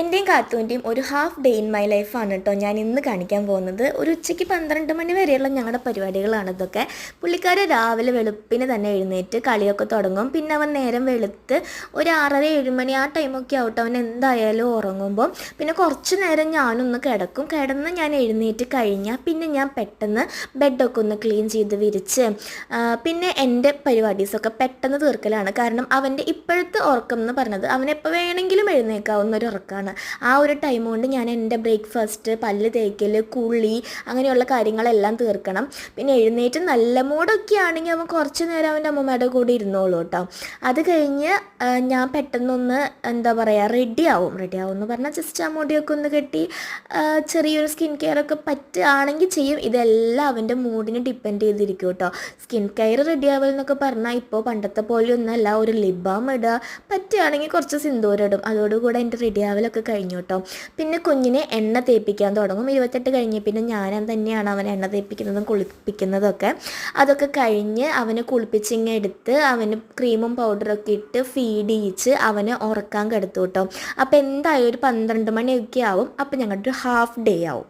എൻ്റെയും കാത്തുവിൻ്റെയും ഒരു half day in my ലൈഫാണ് കേട്ടോ ഞാൻ ഇന്ന് കാണിക്കാൻ പോകുന്നത്. ഒരു ഉച്ചയ്ക്ക് 12 മണി വരെയുള്ള ഞങ്ങളുടെ പരിപാടികളാണ് ഇതൊക്കെ. പുള്ളിക്കാർ രാവിലെ വെളുപ്പിന് തന്നെ എഴുന്നേറ്റ് കളിയൊക്കെ തുടങ്ങും. പിന്നെ അവൻ നേരം വെളുത്ത് ഒരു 6:30-7 മണി ആ ടൈമൊക്കെ ആവട്ടെ അവൻ എന്തായാലും ഉറങ്ങുമ്പോൾ പിന്നെ കുറച്ച് നേരം ഞാനൊന്ന് കിടക്കും. കിടന്ന് ഞാൻ എഴുന്നേറ്റ് കഴിഞ്ഞാൽ പിന്നെ ഞാൻ പെട്ടെന്ന് ബെഡൊക്കെ ഒന്ന് ക്ലീൻ ചെയ്ത് വിരിച്ച് പിന്നെ എൻ്റെ പരിപാടീസൊക്കെ പെട്ടെന്ന് തീർക്കലാണ്. കാരണം അവൻ്റെ ഇപ്പോഴത്തെ ഉറക്കം എന്ന് പറഞ്ഞത് അവനെപ്പോൾ വേണമെങ്കിലും എഴുന്നേൽക്കാവുന്ന ഒരു ഉറക്കമാണ്. ആ ഒരു ടൈം കൊണ്ട് ഞാൻ എൻ്റെ ബ്രേക്ക്ഫാസ്റ്റ്, പല്ല് തേക്കൽ, കുളി അങ്ങനെയുള്ള കാര്യങ്ങളെല്ലാം തീർക്കണം. പിന്നെ എഴുന്നേറ്റ് നല്ല മൂടൊക്കെ ആണെങ്കിൽ അവൻ കുറച്ച് നേരം അവൻ്റെ അമ്മമ്മയുടെ കൂടെ ഇരുന്നോളൂ കേട്ടോ. അത് കഴിഞ്ഞ് ഞാൻ പെട്ടെന്നൊന്ന് എന്താ പറയുക റെഡിയാവും എന്ന് പറഞ്ഞാൽ ജസ്റ്റ് ആ മുടിയൊക്കെ ഒന്ന് കെട്ടി ചെറിയൊരു സ്കിൻ കെയർ ഒക്കെ പറ്റുകയാണെങ്കിൽ ചെയ്യും. ഇതെല്ലാം അവൻ്റെ മൂഡിന് ഡിപ്പെൻഡ് ചെയ്തിരിക്കും കേട്ടോ. സ്കിൻ കെയർ റെഡിയാവൽ എന്നൊക്കെ പറഞ്ഞാൽ ഇപ്പോൾ പണ്ടത്തെ പോലെയൊന്നുമല്ല. ഒരു ലിപ് ബാം ഇടുക, പറ്റുകയാണെങ്കിൽ കുറച്ച് സിന്ദൂരം ഇടും. അതോടുകൂടെ എൻ്റെ റെഡിയാവലൊക്കെ കഴിഞ്ഞു കേട്ടോ. പിന്നെ കുഞ്ഞിനെ എണ്ണ തേപ്പിക്കാൻ തുടങ്ങും. 28 കഴിഞ്ഞ് പിന്നെ ഞാൻ തന്നെയാണ് അവനെ എണ്ണ തേപ്പിക്കുന്നതും കുളിപ്പിക്കുന്നതൊക്കെ. അതൊക്കെ കഴിഞ്ഞ് അവനെ കുളിപ്പിച്ചിങ്ങെടുത്ത് അവന് ക്രീമും പൗഡറൊക്കെ ഇട്ട് ഫീഡ് ചെയ്യിച്ച് അവനെ ഉറക്കാൻ കിടത്തു കേട്ടോ. അപ്പോൾ എന്തായാലും ഒരു 12 മണിയൊക്കെ ആവും. അപ്പോൾ ഞങ്ങളുടെ ഒരു ഹാഫ് ഡേ ആവും.